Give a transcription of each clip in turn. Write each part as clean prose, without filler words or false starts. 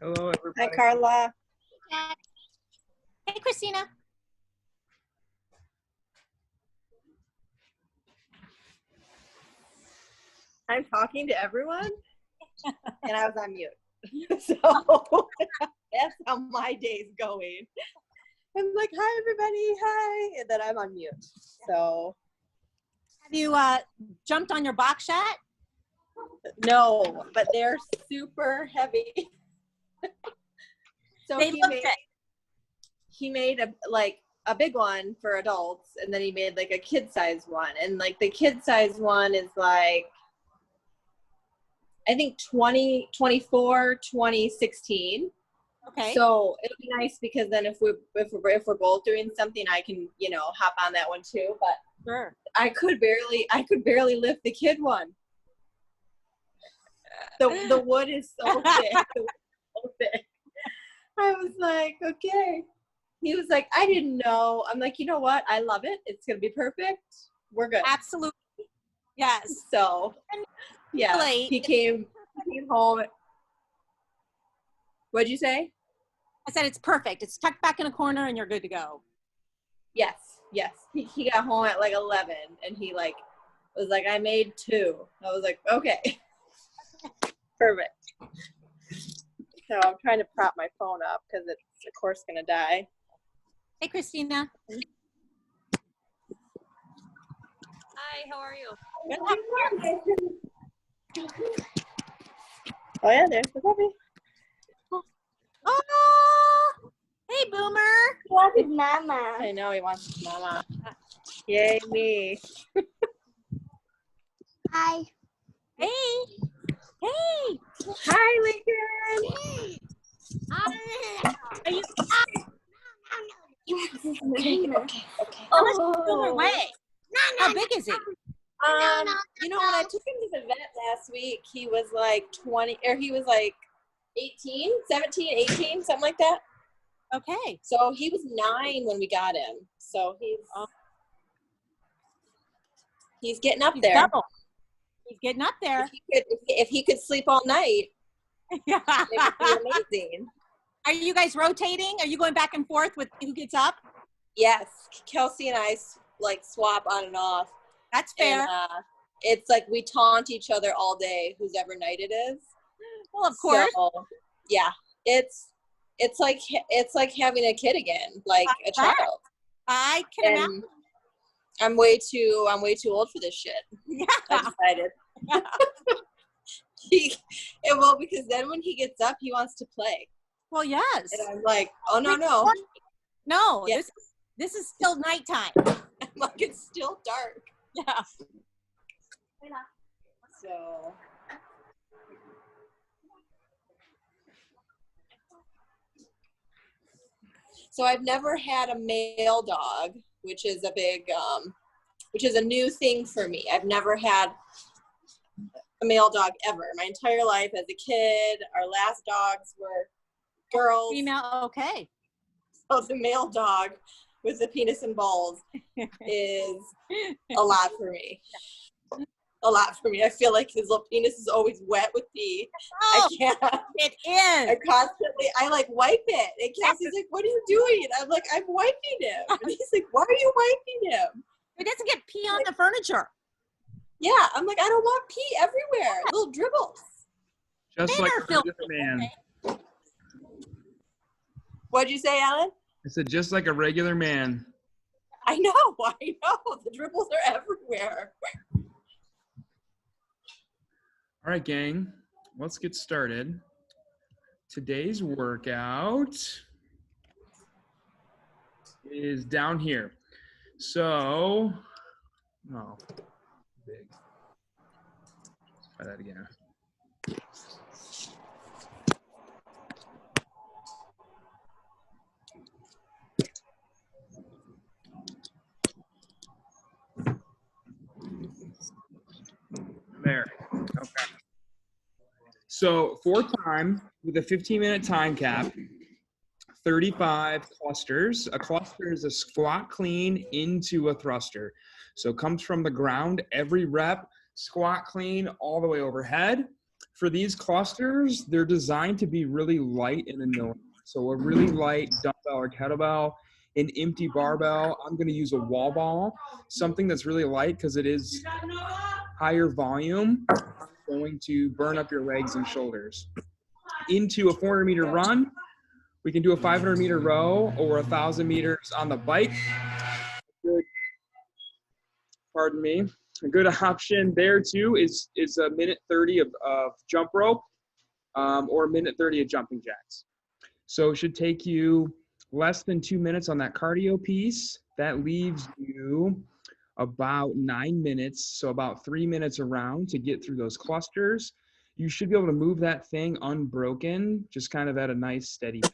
Hello, everybody. Hi, Carla. Hey, Christina. I'm talking to everyone, and I was on mute. So that's how my day's going. I'm like, hi, everybody, hi, and then I'm on mute. So Have you jumped on your box yet? no, but they're super heavy. So he made a big one for adults, and then he made like a kid size one, and like the kid size one is like I think 2024, 2016. Okay. So it'll be nice because then if we're both doing something, I can, hop on that one too. But Sure. I could barely lift the kid one. The wood is so thick. The wood is so thick. I was like, okay. He was like, I didn't know. I'm like, you know what? I love it. It's gonna be perfect. We're good. Absolutely. Yes. So yeah, he came home. What'd you say? I said it's perfect. It's tucked back in a corner and you're good to go. Yes. He got home at like 11 and he was like, I made 2. I was like, okay. Perfect. So I'm trying to prop my phone up because it's of course gonna die. Hey, Christina. Hi, how are you? Oh yeah, there's the puppy. Oh, hey, Boomer. He wants his mama. I know he wants his mama. Yay me. Hi. Hey. Hey. Hi, Lincoln. Hey. Are you? Okay. How much does Boomer weigh? How big is he? When I took him to the vet last week, he was like 20, or he was like 18, 17, 18, something like that. Okay. So he was 9 when we got him. So he's getting up there. Double. He's getting up there. If he could sleep all night, Yeah. it would be amazing. Are you guys rotating? Are you going back and forth with who gets up? Yes, Kelsey and I swap on and off. That's fair. And, it's like we taunt each other all day, whose ever night it is. Well, of course. So, yeah, it's like having a kid again, like a child. I can imagine. I'm way too old for this shit. Yeah. I decided. Because then when he gets up, he wants to play. Well, yes. And I'm like, oh no. No, Yes. this is still nighttime. I'm like, it's still dark. Yeah. So I've never had a male dog, which is a new thing for me. I've never had a male dog ever. My entire life as a kid, our last dogs were girls. Female, okay. So the male dog with the penis and balls is a lot for me. I feel like his little penis is always wet with pee. Oh, I can't. it is. I wipe it. And Kelsey's like, what are you doing? I'm like, I'm wiping him. And he's like, why are you wiping him? It doesn't get pee on the furniture. Yeah, I'm like, I don't want pee everywhere. Little dribbles. Just Men like are a filthy, regular man. okay? What'd you say, Alan? I said just like a regular man. I know. The dribbles are everywhere. All right, gang, let's get started. Today's workout is down here. So, big. Let's try that again. There. Okay. So 4 time with a 15-minute time cap, 35 clusters. A cluster is a squat clean into a thruster. So it comes from the ground every rep, squat clean all the way overhead. For these clusters, they're designed to be really light and annoying. So a really light dumbbell or kettlebell, an empty barbell. I'm going to use a wall ball, something that's really light because it is higher volume, going to burn up your legs and shoulders. Into a 400-meter run, we can do a 500-meter row or 1,000 meters on the bike. Good, pardon me. A good option there too is a minute 30 of jump rope or a minute 30 of jumping jacks. So it should take you less than 2 minutes on that cardio piece. That leaves you about 9 minutes, so about 3 minutes around to get through those clusters. You should be able to move that thing unbroken, just kind of at a nice steady pace.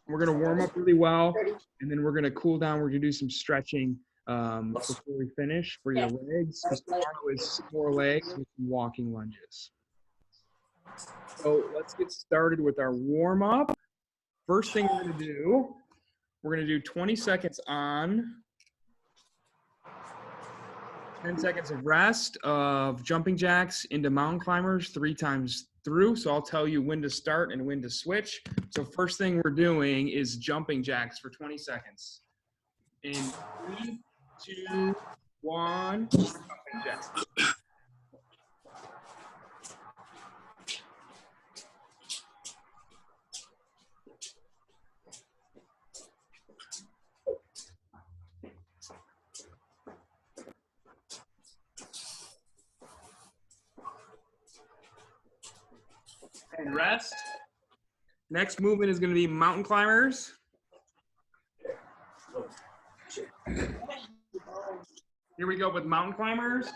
We're going to warm up really well, and then we're going to cool down. We're going to do some stretching before we finish for your legs, because tomorrow is more legs with some walking lunges. So let's get started with our warm up. First thing we're going to do 20 seconds on, 10 seconds of rest of jumping jacks into mountain climbers 3 times through. So I'll tell you when to start and when to switch. So first thing we're doing is jumping jacks for 20 seconds. In 3, 2, 1, jumping jacks. And rest. Next movement is going to be mountain climbers. Here we go with mountain climbers.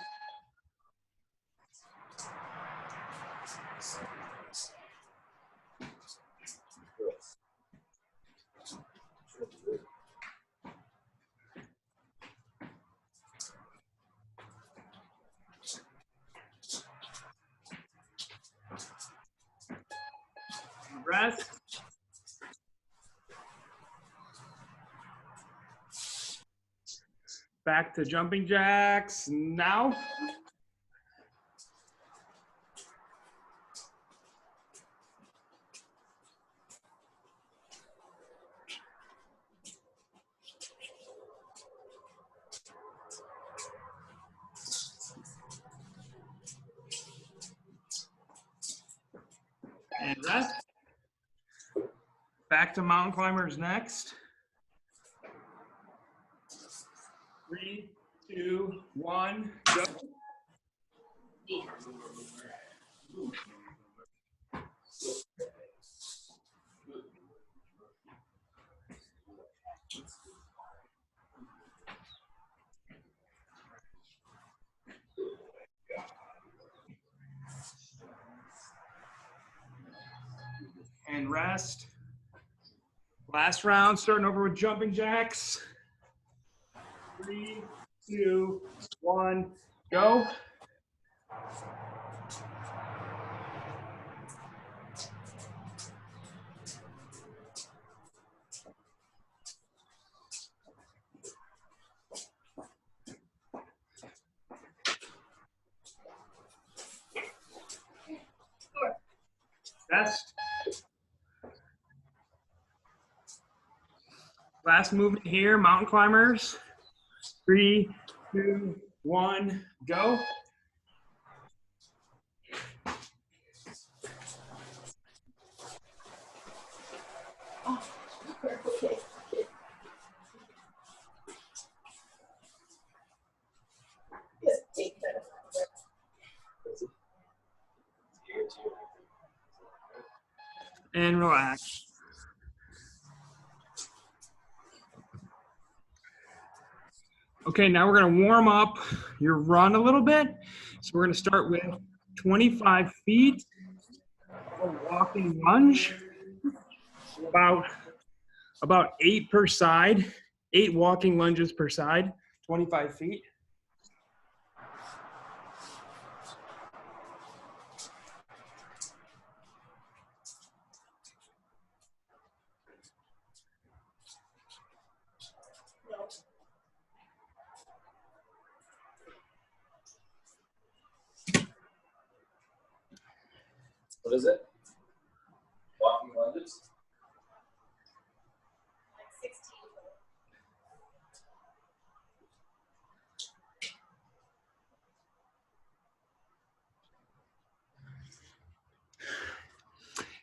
Rest. Back to jumping jacks now. And rest. Back to mountain climbers next. 3, 2, 1, go. And rest. Last round, starting over with jumping jacks. 3, 2, 1, go. Rest. Last movement here, mountain climbers. 3, 2, 1, go. And relax. Okay, now we're going to warm up your run a little bit. So we're going to start with 25 feet of a walking lunge, about 8 per side, 8 walking lunges per side, 25 feet. What is it? Walking lunges? Like 16.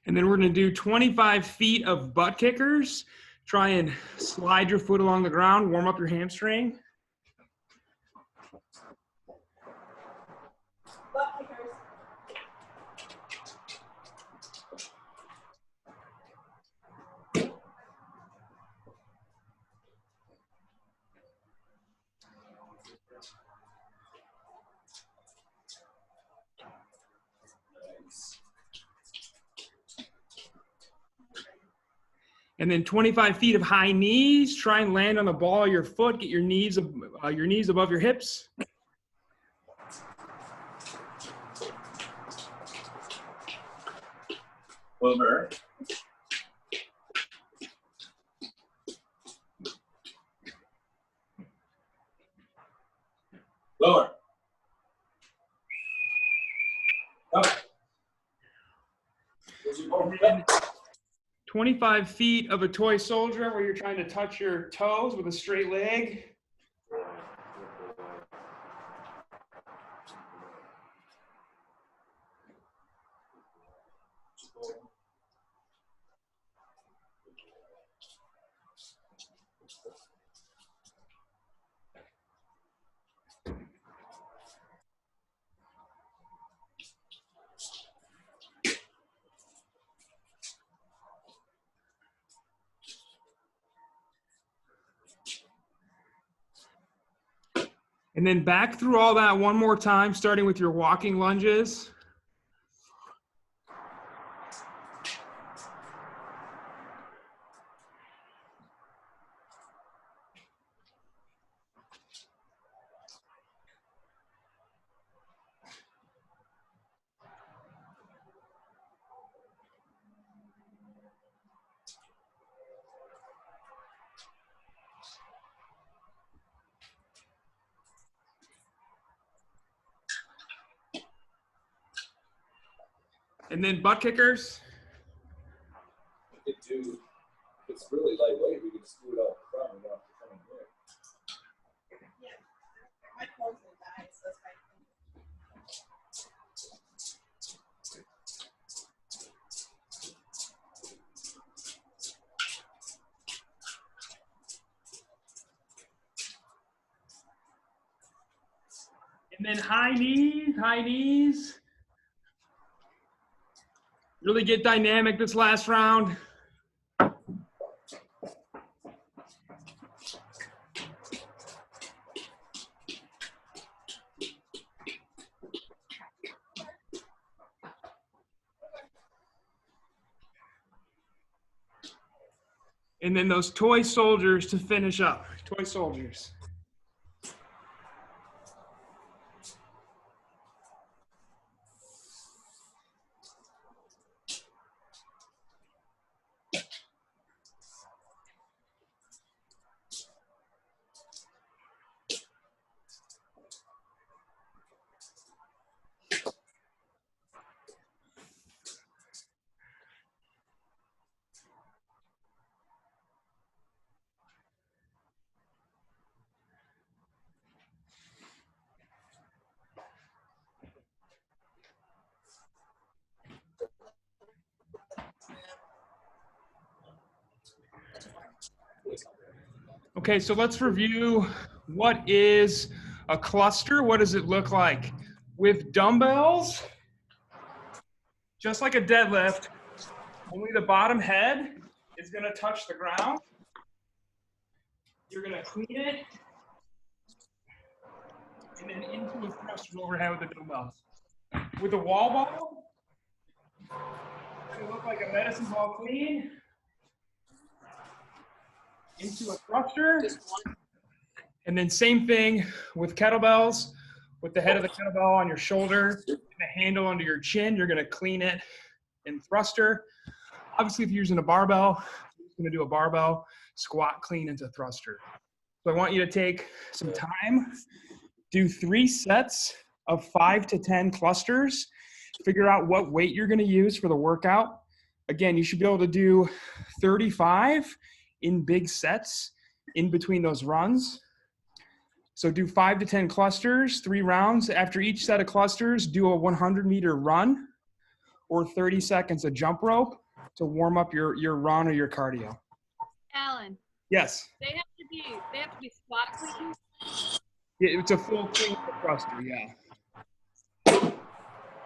And then we're going to do 25 feet of butt kickers. Try and slide your foot along the ground, warm up your hamstring. Butt kickers. And then 25 feet of high knees. Try and land on the ball of your foot. Get your knees above your hips. Lower. Lower. Up. 25 feet of a toy soldier where you're trying to touch your toes with a straight leg. And then back through all that one more time, starting with your walking lunges. And then butt kickers. We could do, if it's really lightweight, we could just do it out front. We don't have to come in here. My clothes will die, so that's fine. And then high knees, high knees. Really get dynamic this last round. And then those toy soldiers to finish up. Toy soldiers. Okay, so let's review what is a cluster. What does it look like? With dumbbells, just like a deadlift, only the bottom head is going to touch the ground. You're going to clean it, and then into a thrust overhead with the dumbbells. With a wall ball, it's going to look like a medicine ball clean. Into a thruster. And then same thing with kettlebells. With the head of the kettlebell on your shoulder and the handle under your chin, you're going to clean it in thruster. Obviously, if you're using a barbell, you're just going to do a barbell squat clean into thruster. So I want you to take some time, do 3 sets of 5 to 10 clusters. figure out what weight you're going to use for the workout. Again, you should be able to do 35 in big sets in between those runs. So do 5 to 10 clusters, 3 rounds. After each set of clusters, do a 100-meter run or 30 seconds of jump rope to warm up your run or your cardio. Alan, Yes. they have to be squat clean. Yeah, it's a full clean thruster, yeah.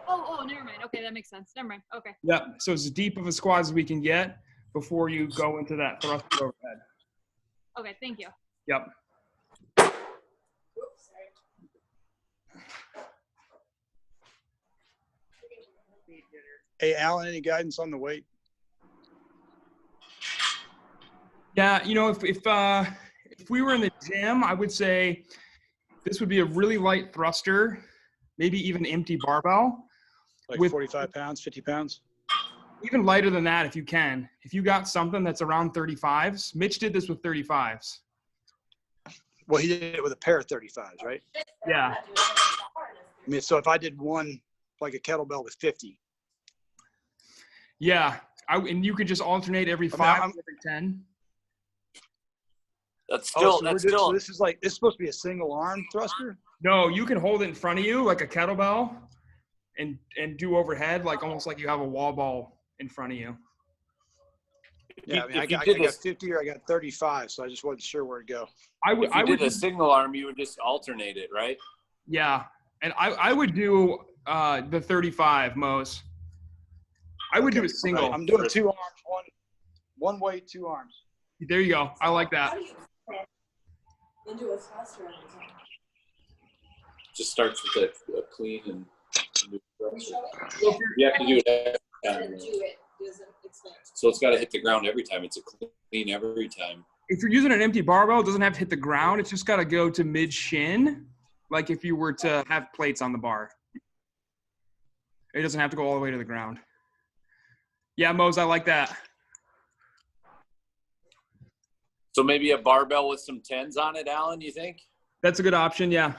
Oh, never mind. Okay, that makes sense. Never mind. Okay. Yep. So it's as deep of a squat as we can get before you go into that thruster overhead. Okay, thank you. Yep. Hey, Alan, any guidance on the weight? Yeah, you know, if we were in the gym, I would say this would be a really light thruster, maybe even empty barbell. Like with 45 pounds, 50 pounds? even lighter than that if you can. If you got something that's around 35s, Mitch did this with 35s. Well, he did it with a pair of 35s, right? Yeah. I mean, so if I did one, like a kettlebell with 50. Yeah. And you could just alternate every 5, every 10. That's still, So this is supposed to be a single arm thruster? No, you can hold it in front of you like a kettlebell and do overhead, like almost like you have a wall ball in front of you. Yeah, I mean, I got 50 or I got 35, so I just wasn't sure where to go. if you did a single arm, you would just alternate it, right? Yeah, and I would do the 35, Mose. I would do a single. Right. I'm doing 2 arms, one weight, 2 arms. There you go. I like that. Into a thruster every time. Just starts with a clean and So you have to do it every time. So it's got to hit the ground every time. It's a clean every time. if you're using an empty barbell, it doesn't have to hit the ground. It's just got to go to mid shin, like if you were to have plates on the bar. It doesn't have to go all the way to the ground. Yeah, Mose, I like that. So maybe a barbell with some 10s on it, Alan, you think? That's a good option, yeah.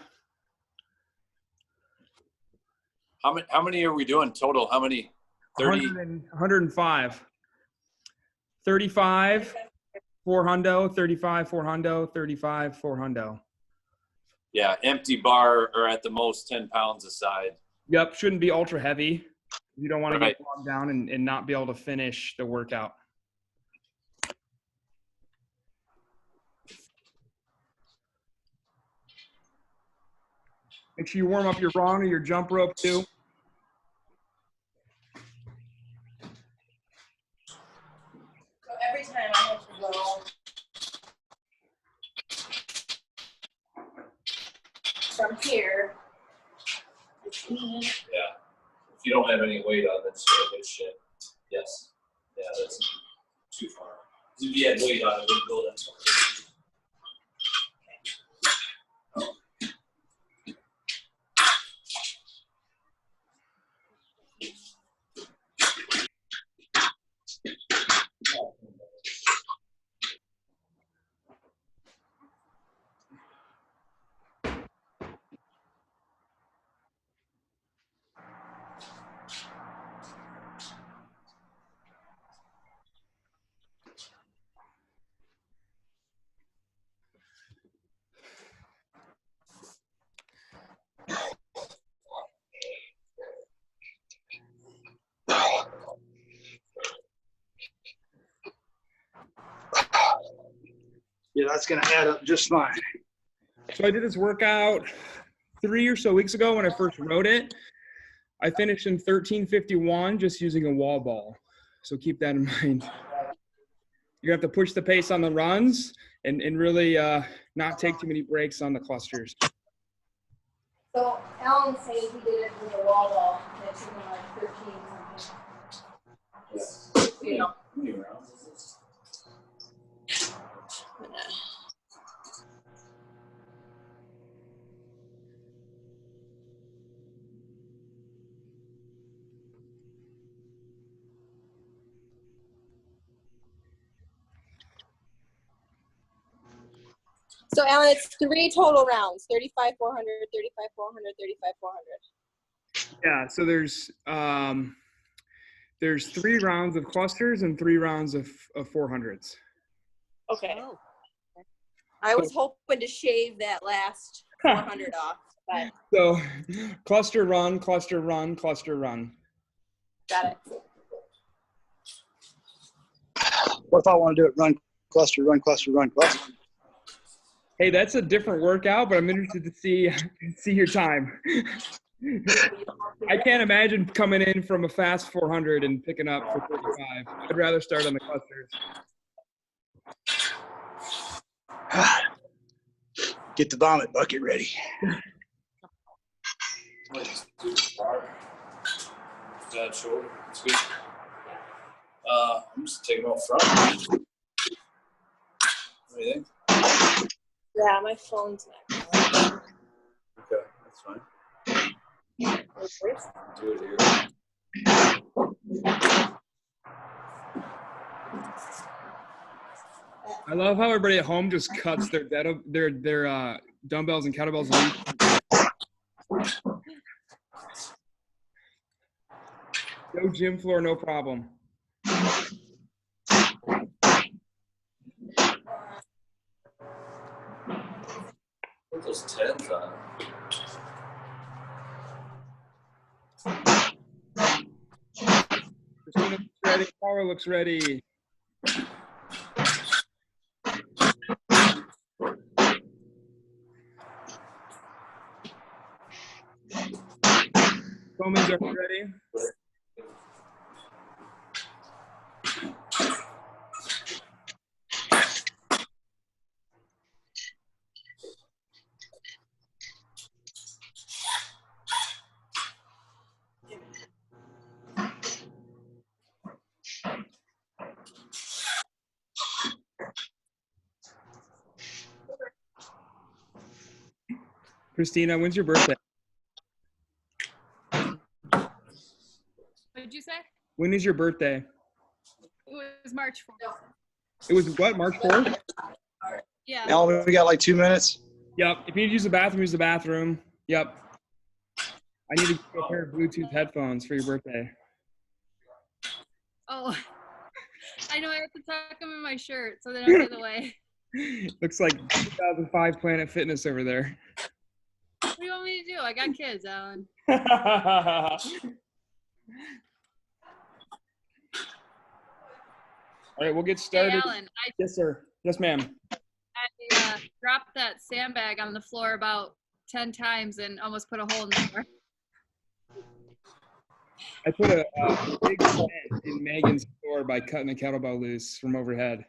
How many are we doing total? How many? 30? 105. 35, 400, 35, 400, 35, 400. Yeah, empty bar or at the most 10 pounds a side. Yep, shouldn't be ultra heavy. You don't want to Right. get bogged down and not be able to finish the workout. Make sure you warm up your run or your jump rope too. So every time I have to go from here. Yeah. If you don't have any weight on, that's good shit. Yes. Yeah, that's too far. If you had weight on, it wouldn't go that far. Yeah, that's going to add up just fine. So I did this workout 3 or so weeks ago when I first wrote it. I finished in 13:51 just using a wall ball. So keep that in mind. You have to push the pace on the runs and really not take too many breaks on the clusters. So Alan says he did it with a wall ball. That took him like 13 something. You know. How many rounds is this? So Alan, it's 3 total rounds: 35, 400, 35, 400, 35, 400. Yeah, so there's 3 rounds of clusters and 3 rounds of 400s. Okay. Oh. I was hoping to shave that last 400 off, but So cluster run, cluster run, cluster run. got it. What if I want to do it run, cluster, run, cluster, run, cluster? Hey, that's a different workout, but I'm interested to see your time. I can't imagine coming in from a fast 400 and picking up for 35. I'd rather start on the clusters. Get the vomit bucket ready. That shoulder. It's good. I'm just taking off front. What do you think? Yeah, my phone's not. Okay, that's fine. Do it here. I love how everybody at home just cuts their dumbbells and kettlebells. No gym floor, no problem. Put those 10s on. Christina looks ready. Power looks ready. Bowman's are ready. Christina, when's your birthday? What did you say? When is your birthday? It was March 4th. It was what, March 4th? Yeah. Alan, we got like 2 minutes. Yep. If you need to use the bathroom, use the bathroom. Yep. I need to get a pair of Bluetooth headphones for your birthday. Oh, I know I have to tuck them in my shirt so they don't get away. Looks like 2005 Planet Fitness over there. What do you want me to do? I got kids, Alan. All right, we'll get Hey, started. Alan, Yes, sir. Yes, ma'am. I dropped that sandbag on the floor about 10 times and almost put a hole in the floor. I put a big dent in Megan's floor by cutting a kettlebell loose from overhead.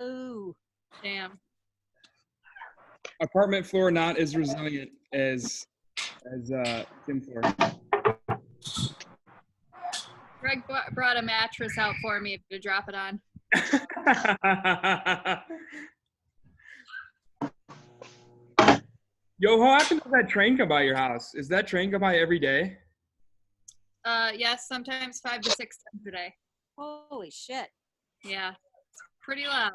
Ooh. Damn. Apartment floor not as resilient as gym floor. Greg brought a mattress out for me to drop it on. Yo, how often does that train come by your house? Is that train come by every day? Yes, sometimes 5 to 6 times a day. Holy shit. Yeah, it's pretty loud.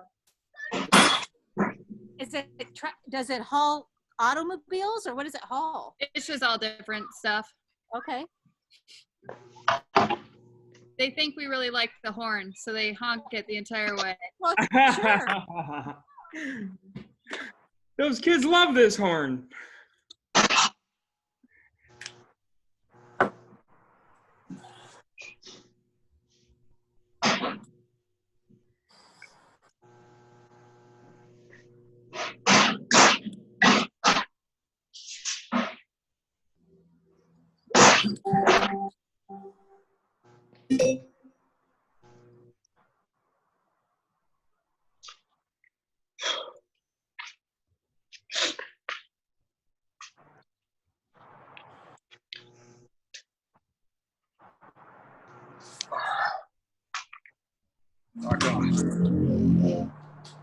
Does it haul automobiles or what does it haul? It's just all different stuff. Okay. They think we really like the horn, so they honk it the entire way. Well, sure. Those kids love this horn.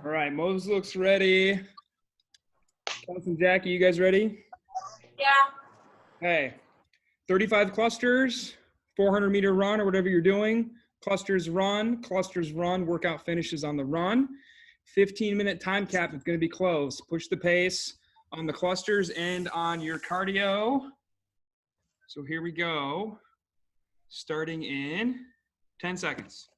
All right, Moses looks ready. Thomas and Jackie, you guys ready? Yeah. Okay, 35 clusters, 400-meter run or whatever you're doing. Clusters run, workout finishes on the run. 15-minute time cap is going to be close. Push the pace on the clusters and on your cardio. So here we go. Starting in 10 seconds.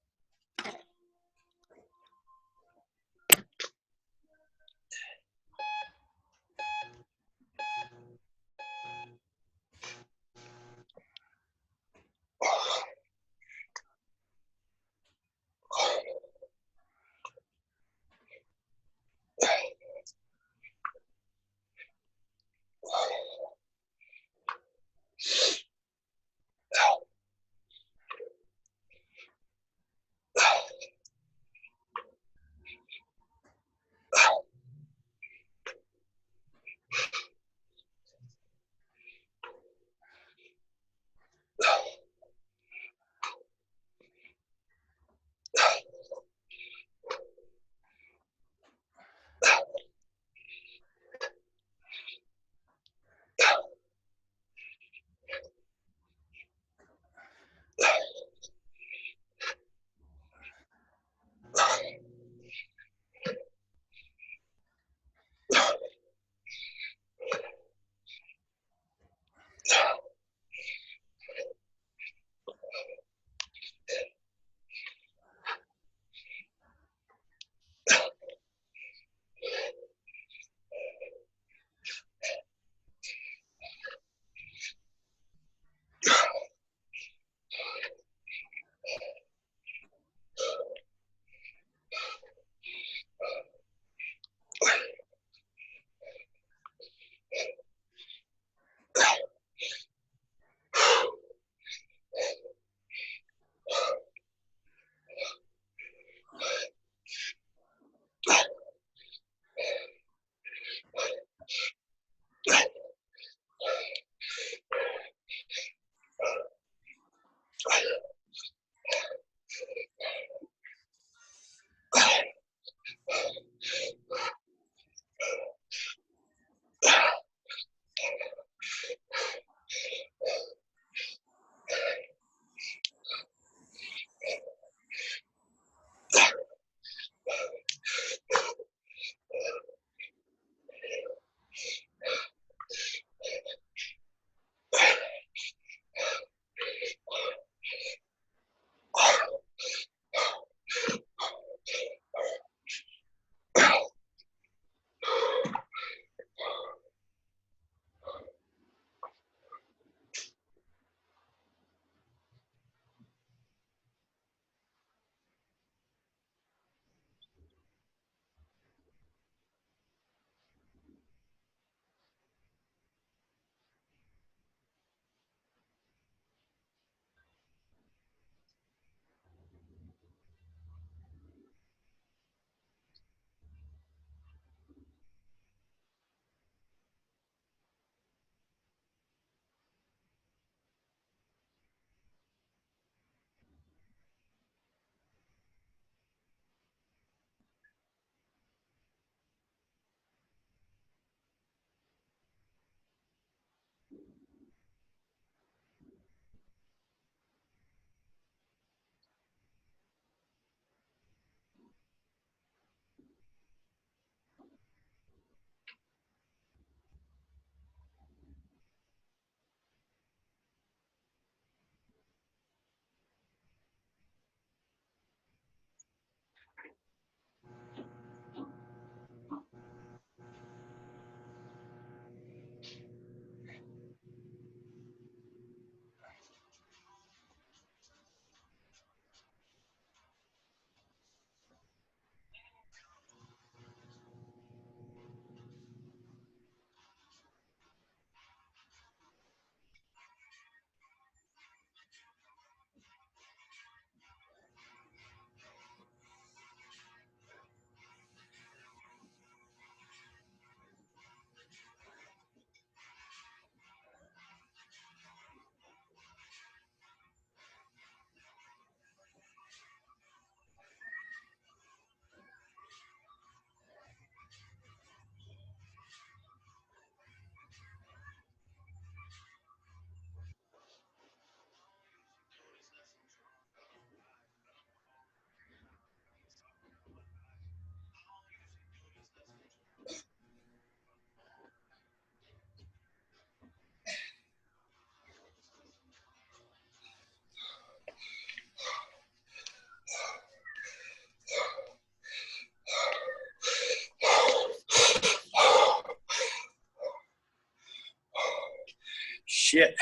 Shit.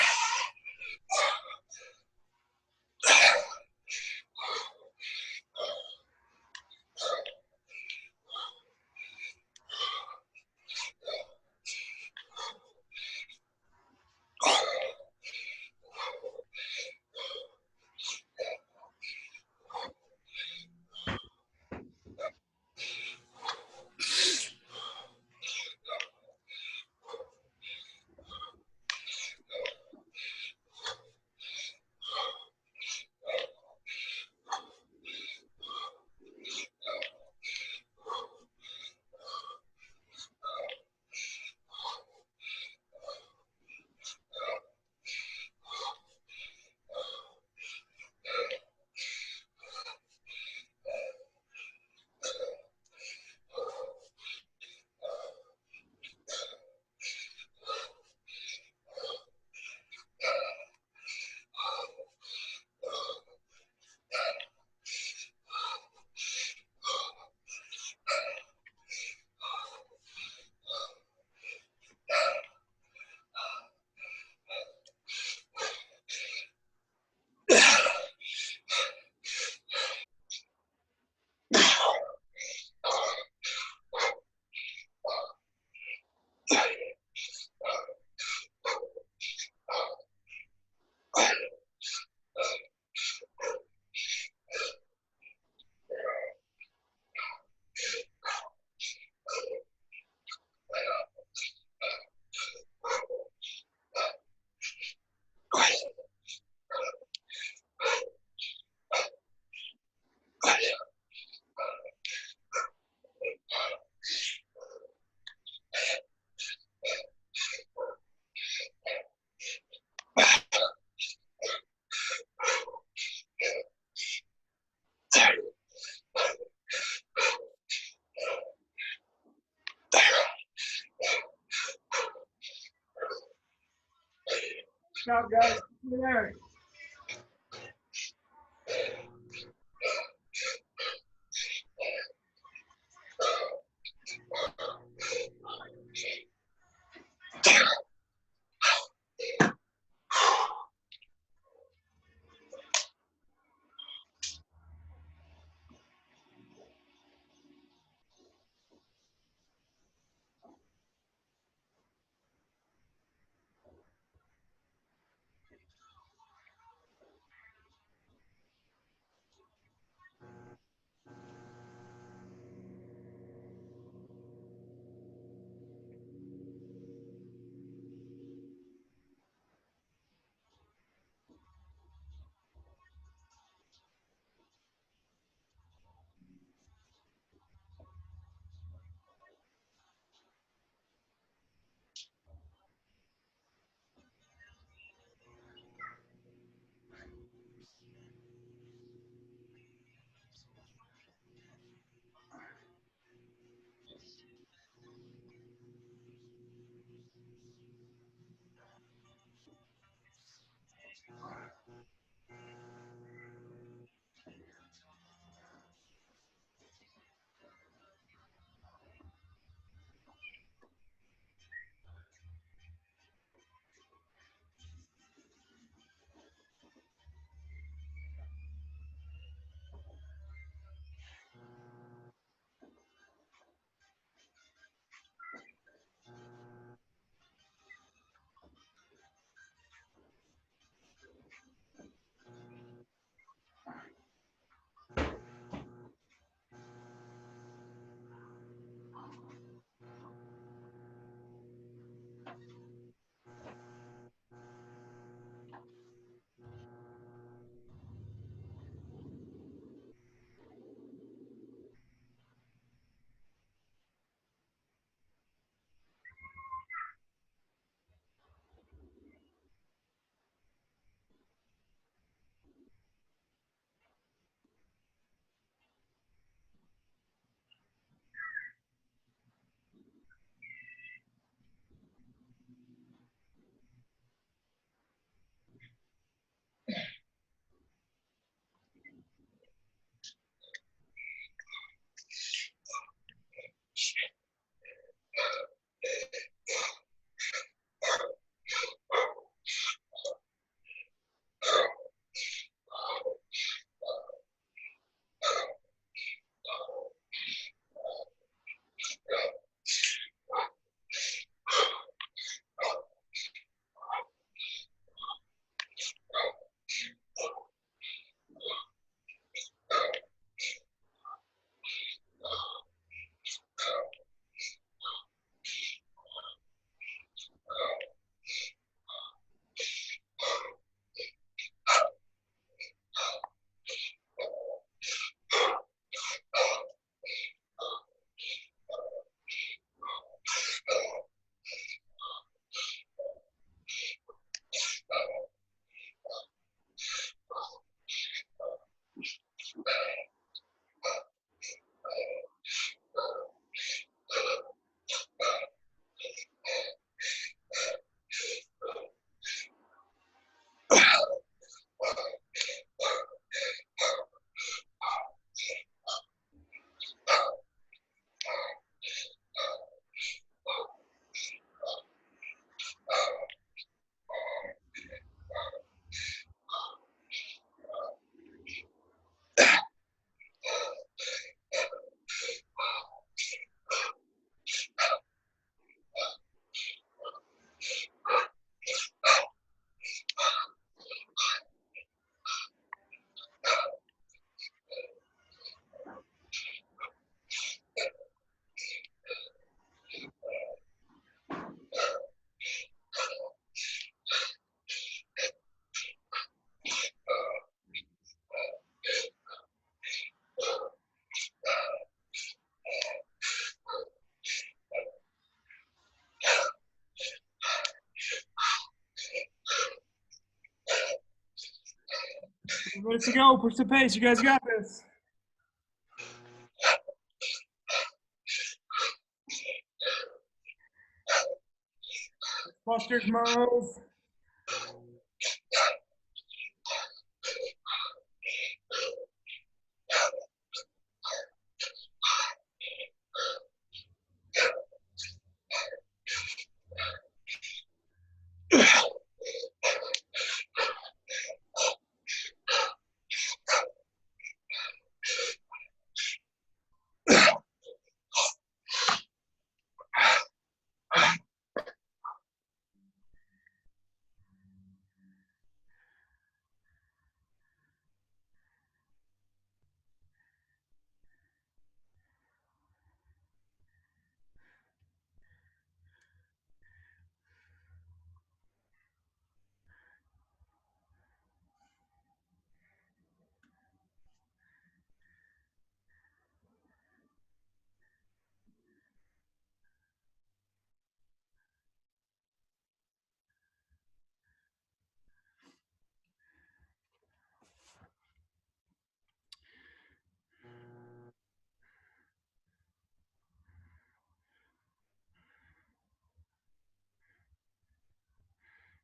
Out, guys. There. 2 minutes to go. Push the pace. You guys got this. Clusters move.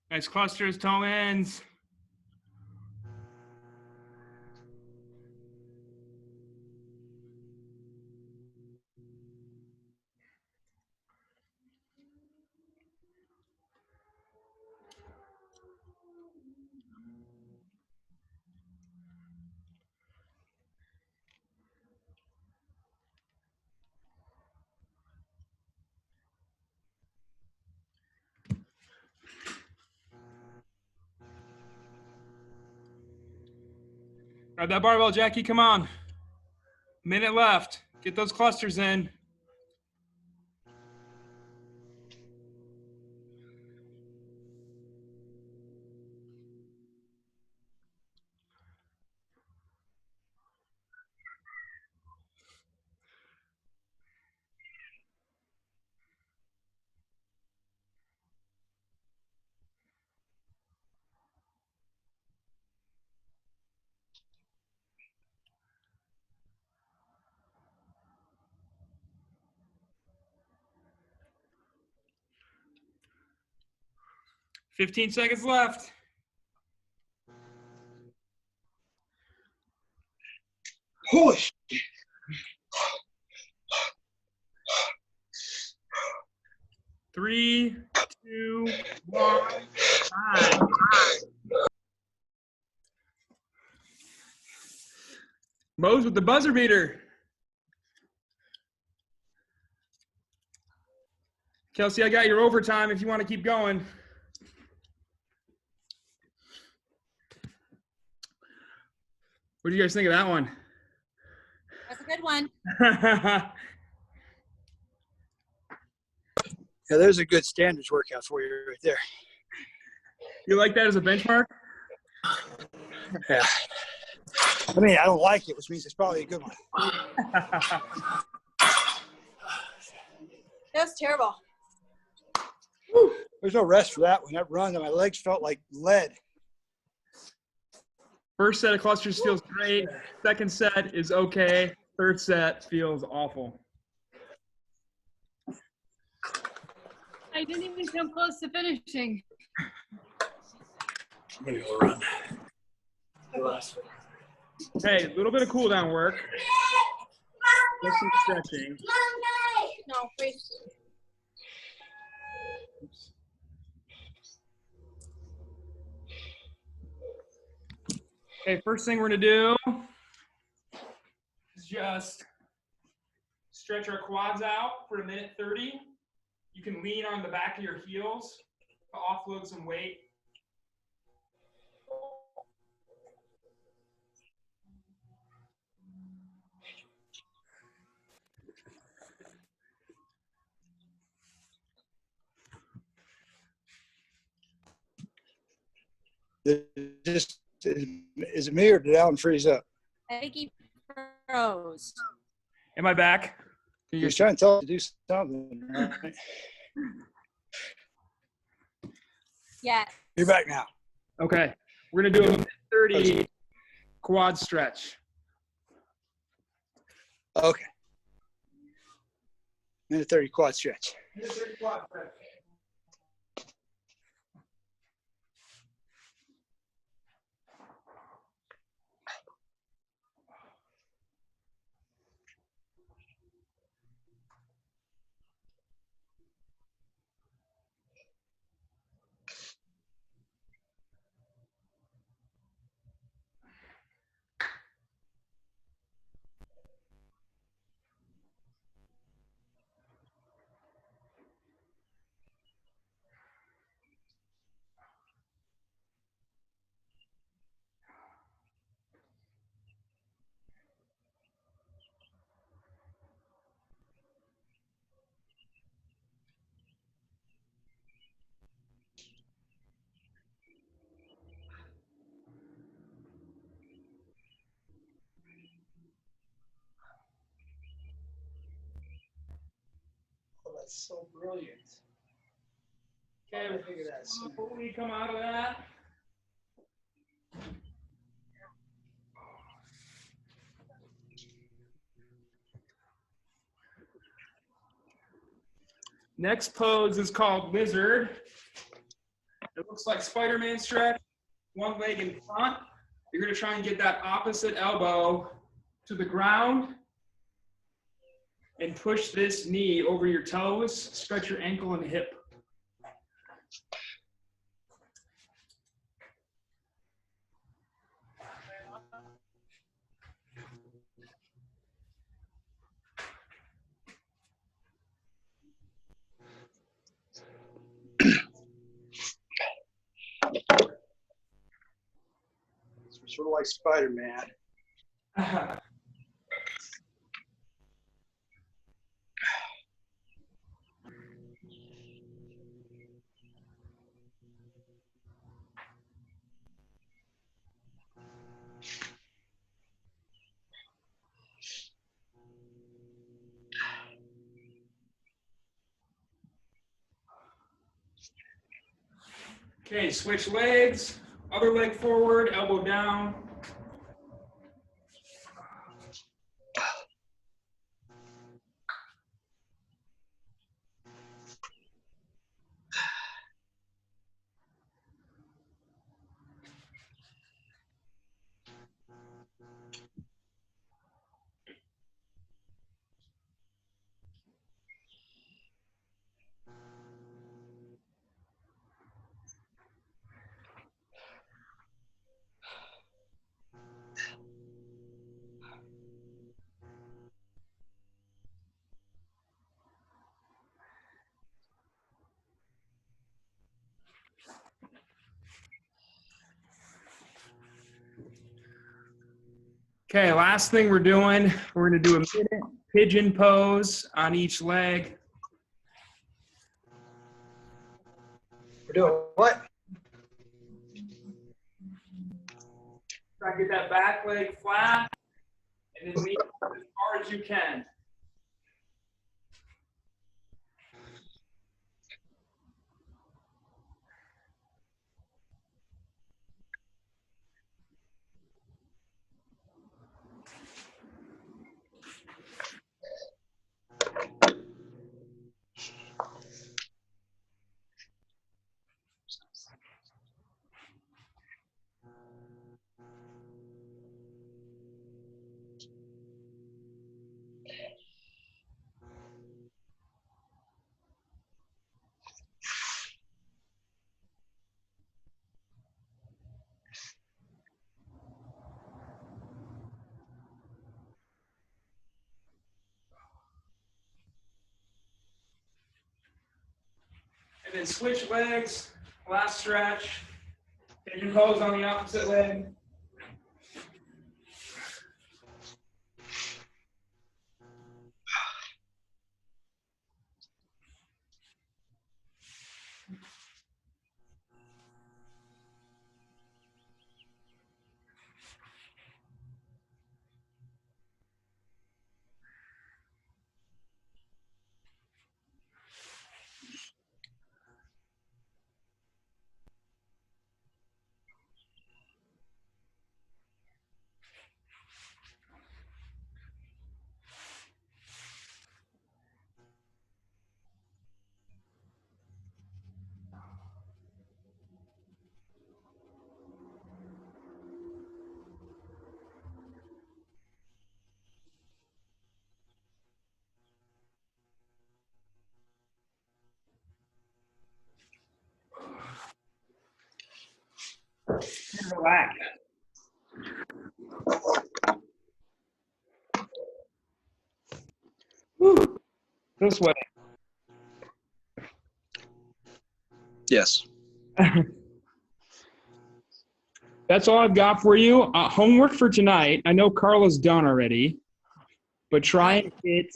Nice clusters, toe ends. Grab that barbell, Jackie. Come on. Minute left. Get those clusters in. Fifteen seconds left. Holy shit. 3, 2, 1, time. Mose with the buzzer beater. Kelsey, I got your overtime if you want to keep going. What do you guys think of that one? That's a good one. Yeah, there's a good standards workout for you right there. You like that as a benchmark? Yeah. I mean, I don't like it, which means it's probably a good one. That's terrible. There's no rest for that one. That run, my legs felt like lead. First set of clusters feels great. Second set is okay. Third set feels awful. I didn't even come close to finishing. I'm going to go run. Hey, a little bit of cool down work. Just some stretching. No, wait. Oops. Okay, first thing we're gonna do is just stretch our quads out for 1:30. You can lean on the back of your heels to offload some weight. Is it me or did Alan freeze up? I think he froze. Am I back? Can You're trying to tell us to do something, right? Yeah. You're back now. Okay, we're gonna do a 1:30 quad stretch. Okay. Minute 30 quad stretch. Oh, that's so brilliant. Okay, before we come out of that, next pose is called lizard. It looks like Spider-Man stretch, one leg in front. You're gonna try and get that opposite elbow to the ground and push this knee over your toes, stretch your ankle and hip. Sort of like Spider-Man. Okay, switch legs, other leg forward, elbow down. Okay, last thing we're doing, we're gonna do a minute pigeon pose on each leg. We're doing what? Try to get that back leg flat and then lean as far as you can. And then switch legs, last stretch. Pigeon pose on the opposite leg. and relax. Whew. So sweaty. Yes. That's all I've got for you. Homework for tonight. I know Carla's done already, but try and get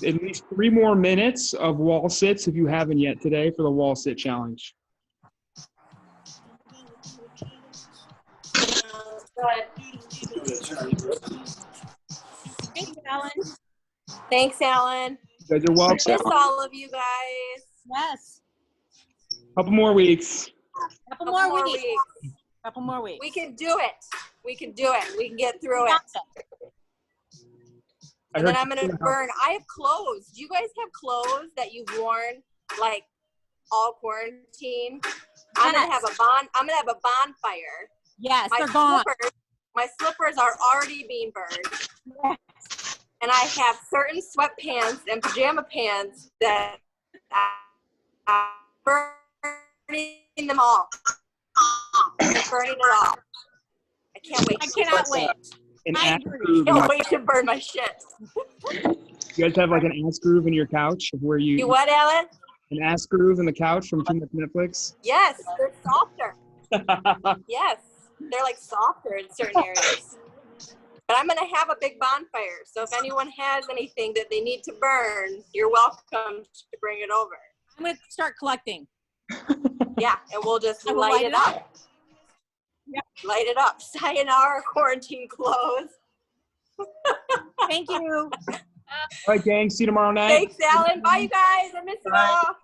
at least 3 more minutes of wall sits if you haven't yet today for the wall sit challenge. Thanks, Alan. Thanks, Alan. You guys are welcome. Miss all of you guys. Yes. Couple more weeks. Couple more weeks. Couple more weeks. We can do it. We can do it. We can get through it. And then I'm gonna burn. I have clothes. Do you guys have clothes that you've worn like all quarantine? I'm gonna have a bonfire. Yes, they're gone. My slippers are already being burned. Yes. And I have certain sweatpants and pajama pants that I'm burning them all. I'm burning it all. I can't wait. I cannot wait. An I ass agree. groove. I can't wait to burn my shit. You guys have like an ass groove in your couch where you. You what, Alan? An ass groove in the couch from too much Netflix. Yes, they're softer. Yes, they're like softer in certain areas. But I'm gonna have a big bonfire. So if anyone has anything that they need to burn, you're welcome to bring it over. I'm gonna start collecting. Yeah, and we'll just I will light it up. Yep. Light it up. Sayonara quarantine clothes. Thank you. All right, gang. See you tomorrow night. Thanks, Alan. Bye, you guys. I miss you all.